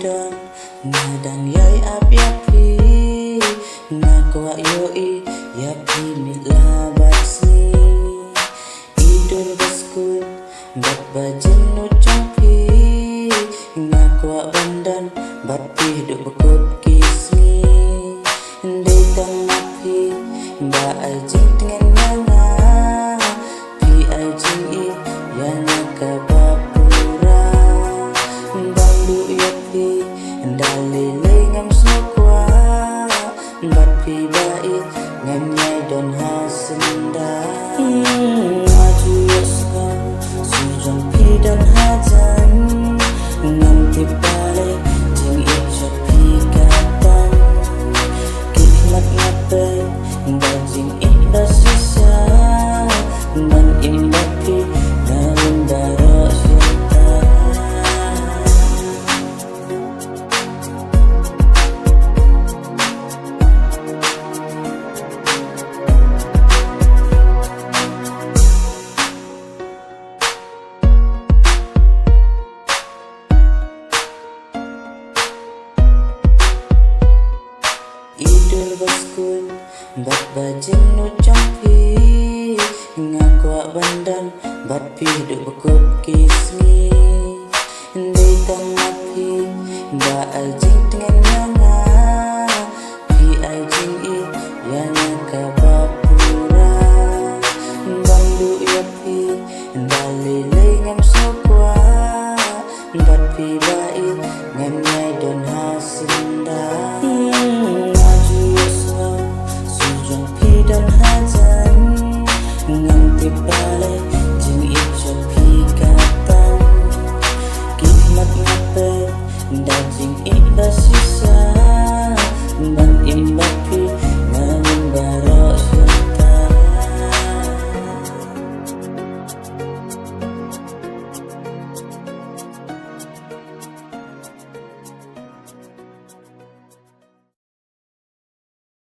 dan nadang yai api-api ngakwa yoi yapi mitla batsni idul baskun bat bajen no jampi ngakwa bandan bat pi duk bekut kismi ndai tang api ba ajing dengan nana pi ajing i yana kabapura bandu yapi dalilai ngam snokwa bat pi bai ngam nyai don hasenda maju yasna sujon pi dan hajan ngam tipale jing icha pi katan kikmat ngape bajing inda sisa dan inda pi dalam darah syaitan. Idul baskun bat bajen no jampi ngakwa bandan bat pi duk bekut kismi ndai tang api ba aji